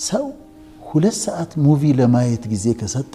ሰው 2 ሰዓት ሙቪ ለማየት ጊዜ ከሰጠ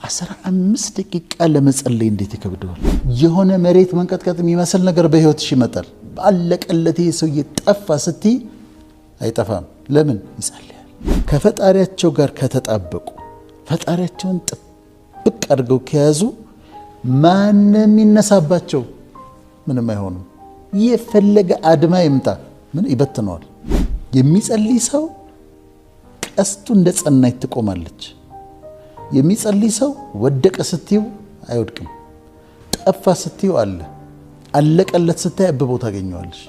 15 ደቂቃ ለመጸለይ እንዴት ይከብደዋል? የሆነ መሬት መንቀጥቀጥ የሚመስል ነገር በህይወትሽ ይመጣል። ባለቀለት ሰው ይጠፋ ስትይ አይጠፋም። ለምን ይጸልያል? ከፈጣሪያቸው ጋር ከተጣበቁ ፈጣሪያቸውን ጥብቅ አድርገው ከያዙ ማንም ይነሳባቸው ምንም አይሆኑም። የፈለገ አድማ ይምጣ ምን ይበትነዋል። የሚጸልይ ሰው ቀስቱ እንደ ጸናች ትቆማለች። የሚጸልይ ሰው ወደቀ ስትዩ አይወድቅም። ጠፋ ስትዩ አለ፣ አለቀለት ስታይ አብቦ ታገኘዋለሽ።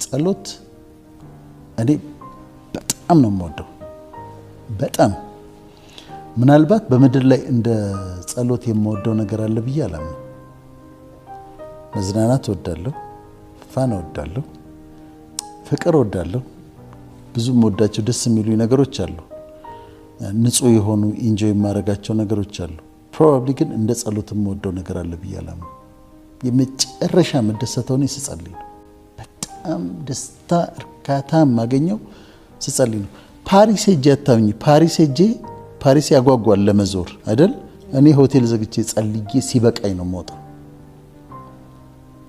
ጸሎት እኔ በጣም ነው የምወደው። በጣም ምናልባት በምድር ላይ እንደ ጸሎት የምወደው ነገር አለ ብዬ አላምንም። መዝናናት እወዳለሁ፣ ፋን እወዳለሁ፣ ፍቅር እወዳለሁ። ብዙ የምወዳቸው ደስ የሚሉኝ ነገሮች አሉ። ንጹህ የሆኑ ኢንጆይ የማደርጋቸው ነገሮች አሉ። ፕሮባብሊ ግን እንደ ጸሎት የምወደው ነገር አለ ብዬ አላምንም። የመጨረሻ መደሰተው ነው ስጸልይ ነው። በጣም ደስታ እርካታ የማገኘው ስጸልይ ነው። ፓሪስ ሄጄ አታውኝ። ፓሪስ ያጓጓል ለመዞር አይደል? እኔ ሆቴል ዘግቼ ጸልዬ ሲበቃኝ ነው የምወጣው።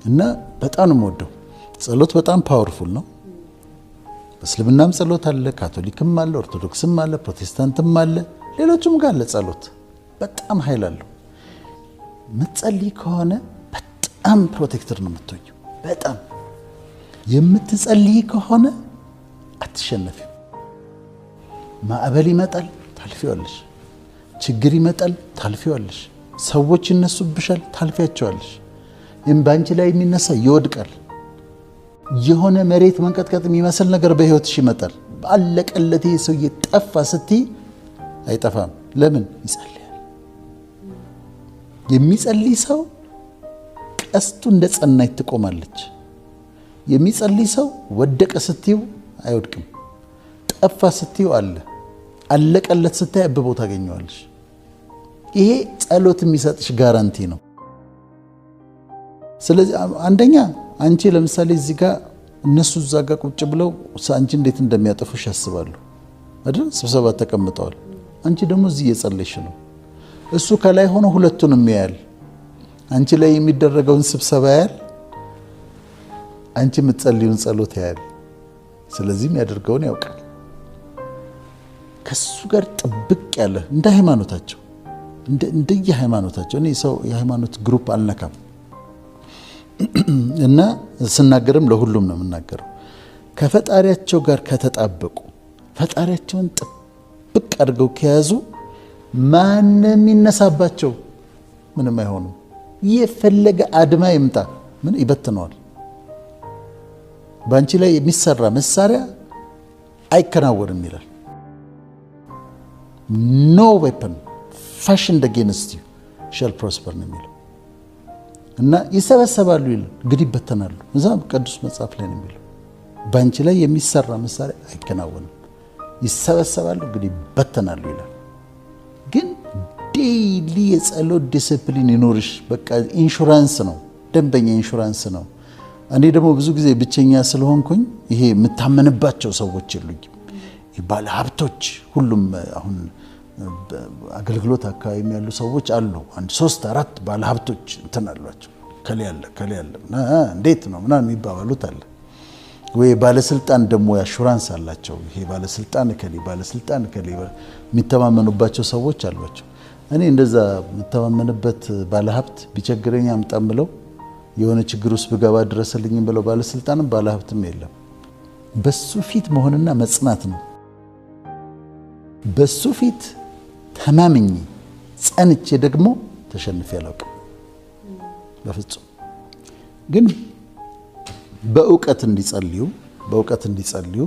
እና በጣም ነው የምወደው። ጸሎት በጣም ፓወርፉል ነው። እስልምናም ጸሎት አለ፣ ካቶሊክም አለ፣ ኦርቶዶክስም አለ፣ ፕሮቴስታንትም አለ፣ ሌሎችም ጋር አለ። ጸሎት በጣም ኃይል አለው። የምትጸልይ ከሆነ በጣም ፕሮቴክተር ነው የምትሆኚው። በጣም የምትጸልይ ከሆነ አትሸነፊም። ማዕበል ይመጣል ታልፊዋለሽ። ችግር ይመጣል ታልፊዋለሽ። ሰዎች ይነሱብሻል ታልፊያቸዋለሽ። ባንቺ ላይ የሚነሳ ይወድቃል። የሆነ መሬት መንቀጥቀጥ የሚመስል ነገር በህይወትሽ ይመጣል። ባለቀለት ሰው ይጠፋ ስትይ አይጠፋም። ለምን ይጸልያል? የሚጸልይ ሰው ቀስቱ እንደ ጸናች ትቆማለች። የሚጸልይ ሰው ወደቀ ስትዩ አይወድቅም። ጠፋ ስትዩ አለ፣ አለቀለት ስታይ አብቦ ታገኘዋለሽ። ይሄ ጸሎት የሚሰጥሽ ጋራንቲ ነው። ስለዚህ አንደኛ አንቺ ለምሳሌ እዚህ ጋር እነሱ እዛ ጋር ቁጭ ብለው አንቺ እንዴት እንደሚያጠፉሽ ያስባሉ አይደል? ስብሰባ ተቀምጠዋል። አንቺ ደግሞ እዚህ እየጸለይሽ ነው። እሱ ከላይ ሆኖ ሁለቱንም ያያል። አንቺ ላይ የሚደረገውን ስብሰባ ያያል፣ አንቺ የምትጸልዩን ጸሎት ያያል። ስለዚህም ያደርገውን ያውቃል። ከሱ ጋር ጥብቅ ያለ እንደ ሃይማኖታቸው እንደየሃይማኖታቸው። እኔ ሰው የሃይማኖት ግሩፕ አልነካም እና ስናገርም ለሁሉም ነው የምናገረው። ከፈጣሪያቸው ጋር ከተጣበቁ ፈጣሪያቸውን ጥብቅ አድርገው ከያዙ ማንም ይነሳባቸው ምንም አይሆኑም። የፈለገ አድማ ይምጣ ምን ይበትነዋል። ባንቺ ላይ የሚሰራ መሳሪያ አይከናወንም ይላል። ኖ ዌፐን ፋሽንድ አጌንስት ዩ ሻል ፕሮስፐር ነው የሚለው እና ይሰበሰባሉ ይላል፣ እንግዲህ ይበተናሉ። እዛ ቅዱስ መጽሐፍ ላይ ነው የሚለው። ባንቺ ላይ የሚሰራ መሳሪያ አይከናወንም፣ ይሰበሰባሉ፣ እንግዲህ ይበተናሉ ይላል። ግን ዴይሊ የጸሎት ዲሲፕሊን ይኖርሽ። በቃ ኢንሹራንስ ነው፣ ደንበኛ ኢንሹራንስ ነው። እኔ ደግሞ ብዙ ጊዜ ብቸኛ ስለሆንኩኝ ይሄ የምታመንባቸው ሰዎች የሉኝም። ባለ ሀብቶች ሁሉም አሁን አገልግሎት አካባቢ ያሉ ሰዎች አሉ። 1 3 4 ባለ ሀብቶች እንትን አሏቸው። ከሌ ያለ እንዴት ነው ምናምን የሚባባሉት አለ ወይ? ባለስልጣን ደግሞ አሹራንስ አላቸው። ይሄ ባለስልጣን ከሌ የሚተማመኑባቸው ሰዎች አሏቸው። እኔ እንደዛ የምተማመንበት ባለ ሀብት ቢቸግረኝ አምጣም ብለው የሆነ ችግር ውስጥ ብገባ ድረስልኝም ብለው ባለስልጣንም ባለ ሀብትም የለም። በሱ ፊት መሆንና መጽናት ነው። በሱ ፊት ተማምኜ ጸንቼ ደግሞ ተሸንፌ አላውቅም በፍጹም። ግን በእውቀት እንዲጸልዩ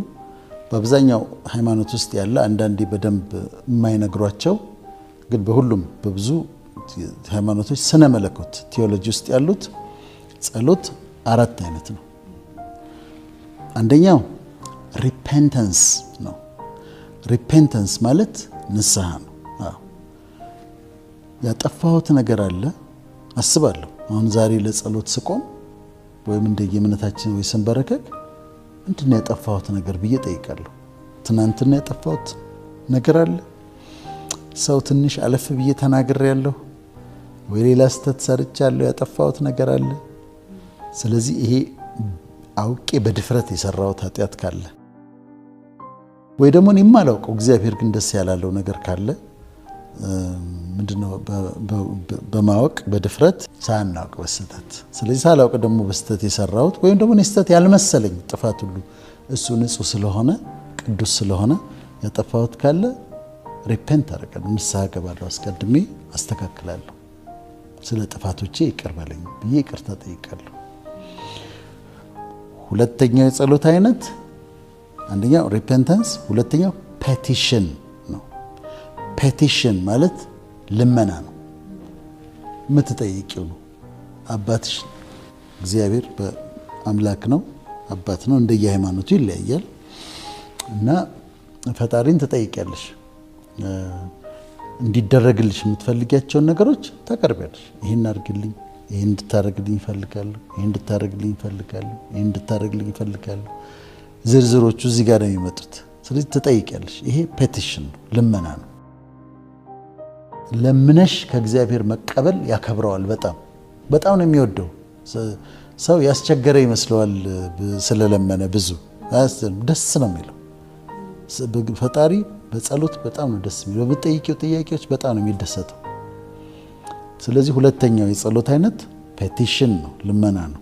በአብዛኛው ሃይማኖት ውስጥ ያለ አንዳንዴ በደንብ የማይነግሯቸው ግን በሁሉም በብዙ ሃይማኖቶች ስነ መለኮት ቴዎሎጂ ውስጥ ያሉት ጸሎት 4 አይነት ነው። አንደኛው ሪፔንተንስ ነው። ሪፔንተንስ ማለት ንስሐ ነው። ያጠፋሁት ነገር አለ አስባለሁ። አሁን ዛሬ ለጸሎት ስቆም ወይም እንደየእምነታችን ወይ ስንበረከክ ምንድነው ያጠፋሁት ነገር ብዬ ጠይቃለሁ። ትናንትና ያጠፋሁት ነገር አለ? ሰው ትንሽ አለፍ ብዬ ተናግሬያለሁ ወይ ሌላ ስተት ሰርቻለሁ ያጠፋሁት ነገር አለ? ስለዚህ ይሄ አውቄ በድፍረት የሰራሁት ኃጢአት ካለ ወይ ደግሞ እኔ የማላውቀው እግዚአብሔር ግን ደስ ያላለው ነገር ካለ ምንድነው በማወቅ በድፍረት ሳናውቅ በስተት ስለዚህ ሳላውቅ ደግሞ በስተት የሰራሁት ወይም ደግሞ ነስተት ያልመሰለኝ ጥፋት ሁሉ እሱ ንጹህ ስለሆነ ቅዱስ ስለሆነ ያጠፋሁት ካለ ሪፔንት አደርጋለሁ፣ ንስሐ ገባለሁ፣ አስቀድሜ አስተካክላለሁ፣ ስለ ጥፋቶቼ ይቅር በለኝ ብዬ ይቅርታ ጠይቃለሁ። ሁለተኛው የጸሎት አይነት አንደኛው ሪፔንታንስ፣ ሁለተኛው ፔቲሽን ነው። ፔቲሽን ማለት ልመና ነው፣ የምትጠይቂው ነው። አባትሽ እግዚአብሔር በአምላክ ነው፣ አባት ነው፣ እንደየሃይማኖቱ ይለያያል እና ፈጣሪን ትጠይቂያለሽ። እንዲደረግልሽ የምትፈልጊያቸውን ነገሮች ታቀርቢያለሽ። ይሄን አድርግልኝ፣ ይሄን እንድታረግልኝ እፈልጋለሁ፣ ይሄን እንድታረግልኝ እፈልጋለሁ፣ ይሄን እንድታረግልኝ እፈልጋለሁ። ዝርዝሮቹ እዚህ ጋር ነው የሚመጡት። ስለዚህ ትጠይቂያለሽ። ይሄ ፔቲሽን ነው፣ ልመና ነው። ለምነሽ ከእግዚአብሔር መቀበል ያከብረዋል። በጣም ነው የሚወደው። ሰው ያስቸገረ ይመስለዋል ስለለመነ፣ ብዙ ደስ ነው የሚለው ፈጣሪ። በጸሎት በጣም ነው ደስ የሚለው። በጠይቂው ጥያቄዎች በጣም ነው የሚደሰተው። ስለዚህ ሁለተኛው የጸሎት አይነት ፔቲሽን ነው፣ ልመና ነው።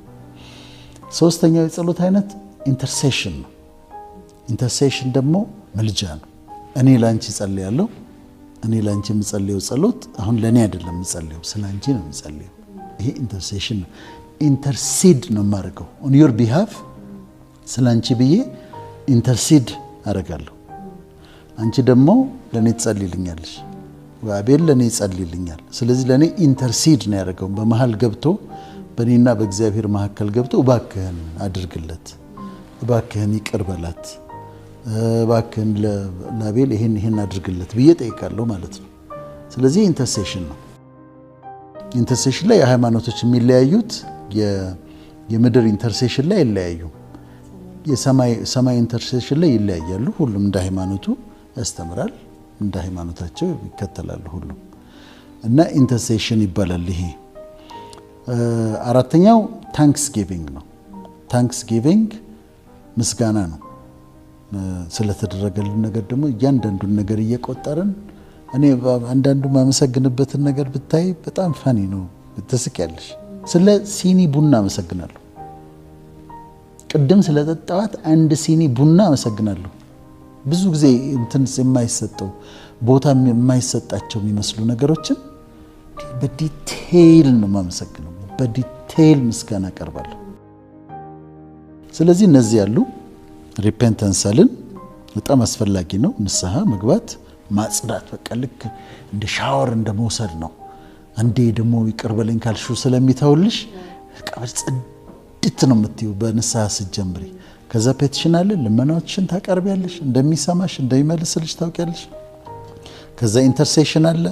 ሶስተኛው የጸሎት አይነት ኢንተርሴሽን ነው። ኢንተርሴሽን ደግሞ ምልጃ ነው። እኔ ላንቺ ጸልያለሁ። እኔ ላንቺ የምጸልየው ጸሎት አሁን ለኔ አይደለም የምጸልየው፣ ስላንቺ ነው የምጸልየው። ይሄ ኢንተርሴሽን ነው። ኢንተርሲድ ነው የማደርገው ኦን ዩር ቢሃፍ። ስላንቺ ብዬ ኢንተርሲድ አደርጋለሁ። አንቺ ደግሞ ለኔ ትጸልይልኛለሽ፣ አቤል ለኔ ይጸልይልኛል። ስለዚህ ለኔ ኢንተርሲድ ነው ያደረገው። በመሃል ገብቶ በኔና በእግዚአብሔር መካከል ገብቶ እባክህን አድርግለት፣ እባክህን ይቅር በላት፣ እባክህን ለአቤል ይሄን አድርግለት ብዬ ጠይቃለሁ ማለት ነው። ስለዚህ ኢንተርሴሽን ነው። ኢንተርሴሽን ላይ የሃይማኖቶች የሚለያዩት የምድር ኢንተርሴሽን ላይ ይለያዩ፣ የሰማይ ኢንተርሴሽን ላይ ይለያያሉ። ሁሉም እንደ ሃይማኖቱ ያስተምራል፣ እንደ ሃይማኖታቸው ይከተላሉ ሁሉም እና ኢንተርሴሽን ይባላል። ይሄ አራተኛው ታንክስ ጊቪንግ ነው። ታንክስ ጊቪንግ ምስጋና ነው። ስለተደረገልን ነገር ደግሞ እያንዳንዱን ነገር እየቆጠርን እኔ አንዳንዱ ማመሰግንበትን ነገር ብታይ በጣም ፋኒ ነው፣ ትስቂያለሽ። ስለ ሲኒ ቡና አመሰግናለሁ። ቅድም ስለጠጣዋት አንድ ሲኒ ቡና አመሰግናለሁ። ብዙ ጊዜ እንትን የማይሰጠው ቦታ የማይሰጣቸው የሚመስሉ ነገሮችን በዲቴይል ነው የማመሰግነው። በዲቴይል ምስጋና አቀርባለሁ። ስለዚህ እነዚህ ያሉ ሪፔንተንስ አልን በጣም አስፈላጊ ነው። ንስሐ መግባት፣ ማጽዳት፣ በቃ ልክ እንደ ሻወር እንደ መውሰድ ነው። አንዴ ደግሞ ይቅር በለኝ ካልሽው ስለሚተውልሽ ቀበል ጽድት ነው የምትይው በንስሐ ስትጀምሪ። ከዛ ፔቲሽን አለ፣ ልመናዎችን ታቀርቢያለሽ፣ እንደሚሰማሽ እንደሚመልስልሽ ታውቂያለሽ። ከዛ ኢንተርሴሽን አለ፣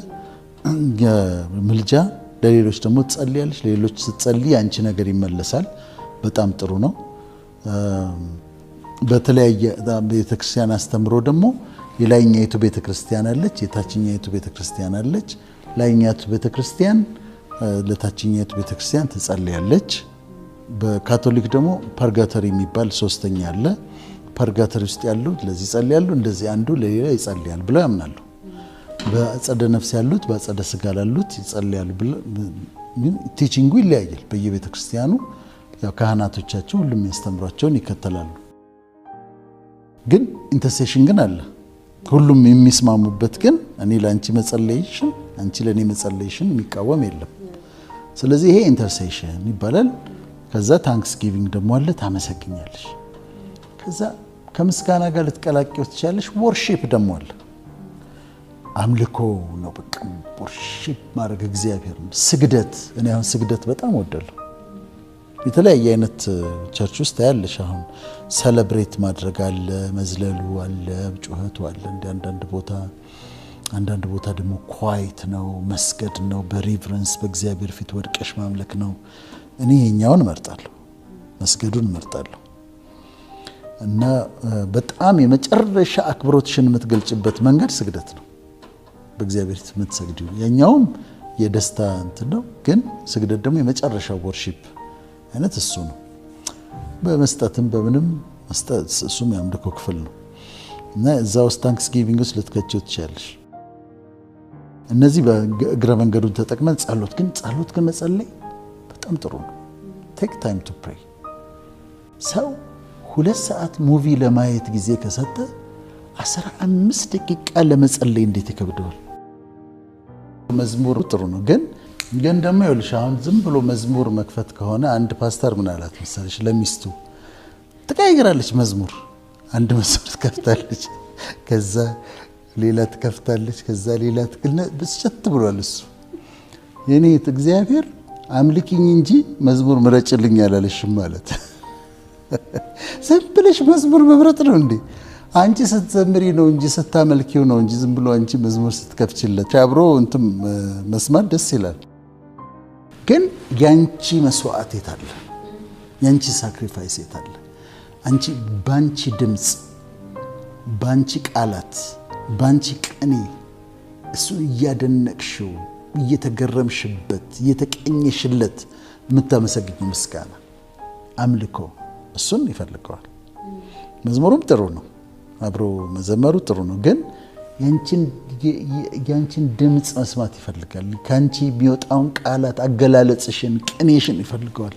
ምልጃ፣ ለሌሎች ደግሞ ትጸልያለሽ። ለሌሎች ስትጸልይ አንቺ ነገር ይመለሳል። በጣም ጥሩ ነው። በተለያየ ቤተክርስቲያን አስተምሮ ደግሞ የላይኛይቱ ቤተክርስቲያን አለች፣ የታችኛይቱ ቤተክርስቲያን አለች። ላይኛይቱ ቤተክርስቲያን ለታችኛይቱ ቤተክርስቲያን ትጸልያለች። በካቶሊክ ደግሞ ፐርጋተሪ የሚባል ሶስተኛ አለ። ፐርጋተሪ ውስጥ ያሉት ለዚህ ይጸልያሉ፣ እንደዚህ አንዱ ለሌላ ይጸልያል ብለው ያምናሉ። በአጸደ ነፍስ ያሉት በአጸደ ስጋ ላሉት ይጸልያሉ ብለው ቲቺንጉ ይለያያል በየቤተክርስቲያኑ። ያው ካህናቶቻቸው ሁሉም ያስተምሯቸውን ይከተላሉ። ግን ኢንተርሴሽን ግን አለ፣ ሁሉም የሚስማሙበት። ግን እኔ ለአንቺ መጸለይሽን አንቺ ለኔ መጸለይሽን የሚቃወም የለም። ስለዚህ ይሄ ኢንተርሴሽን ይባላል። ከዛ ታንክስ ጊቪንግ ደግሞ አለ፣ ታመሰግኛለሽ። ከዛ ከምስጋና ጋር ልትቀላቂው ትችላለሽ። ወርሺፕ ደግሞ አለ፣ አምልኮ ነው። በቃ ወርሺፕ ማድረግ እግዚአብሔር ነው። ስግደት፣ እኔ አሁን ስግደት በጣም ወደለሁ። የተለያየ አይነት ቸርች ውስጥ ያለሽ አሁን ሰለብሬት ማድረግ አለ፣ መዝለሉ አለ፣ ጩኸቱ አለ። አንዳንድ ቦታ ደግሞ ኳይት ነው፣ መስገድ ነው፣ በሪቨረንስ በእግዚአብሔር ፊት ወድቀሽ ማምለክ ነው። እኔ የኛውን እመርጣለሁ፣ መስገዱን እመርጣለሁ። እና በጣም የመጨረሻ አክብሮትሽን የምትገልጭበት መንገድ ስግደት ነው። በእግዚአብሔር የምትሰግጂው ያኛውም የደስታ እንትን ነው፣ ግን ስግደት ደግሞ የመጨረሻው ወርሺፕ አይነት እሱ ነው። በመስጠትም በምንም መስጠት እሱም የአምልኮ ክፍል ነው እና እዛ ውስጥ ታንክስጊቪንግ ውስጥ ልትከቺው ትችያለሽ። እነዚህ በእግረ መንገዱን ተጠቅመን ጸሎት ግን መጸለይ በጣም ጥሩ ነው። ቴክ ታይም ቱ ፕሬይ። ሰው 2 ሰዓት ሙቪ ለማየት ጊዜ ከሰጠ 15 ደቂቃ ለመጸለይ እንዴት ይከብደዋል? መዝሙር ጥሩ ነው፣ ግን ደግሞ ይኸውልሽ አሁን ዝም ብሎ መዝሙር መክፈት ከሆነ አንድ ፓስተር ምን አላት መሰለሽ ለሚስቱ ትቀይራለች መዝሙር። አንድ መዝሙር ትከፍታለች፣ ከዛ ሌላ ትከፍታለች፣ ከዛ ሌላ ብስጭት ብሏል እሱ። የኔ እግዚአብሔር አምልኪኝ እንጂ መዝሙር ምረጭልኝ አላለሽም ማለት። ዝም ብለሽ መዝሙር መምረጥ ነው እንዴ? አንቺ ስትዘምሪ ነው እንጂ ስታመልኪው ነው እንጂ ዝም ብሎ አንቺ መዝሙር ስትከፍችለት አብሮ እንትን መስማት ደስ ይላል። ግን ያንቺ መስዋዕት የት አለ? ያንቺ ሳክሪፋይስ የት አለ? አንቺ ባንቺ ድምጽ፣ ባንቺ ቃላት፣ ባንቺ ቅኔ እሱን እያደነቅሽው እየተገረምሽበት እየተቀኘሽለት የምታመሰግኝ ምስጋና አምልኮ እሱን ይፈልገዋል። መዝሙሩም ጥሩ ነው፣ አብሮ መዘመሩ ጥሩ ነው፣ ግን ያንቺን ድምጽ መስማት ይፈልጋል። ካንቺ የሚወጣውን ቃላት አገላለጽሽን፣ ቅኔሽን ይፈልገዋል።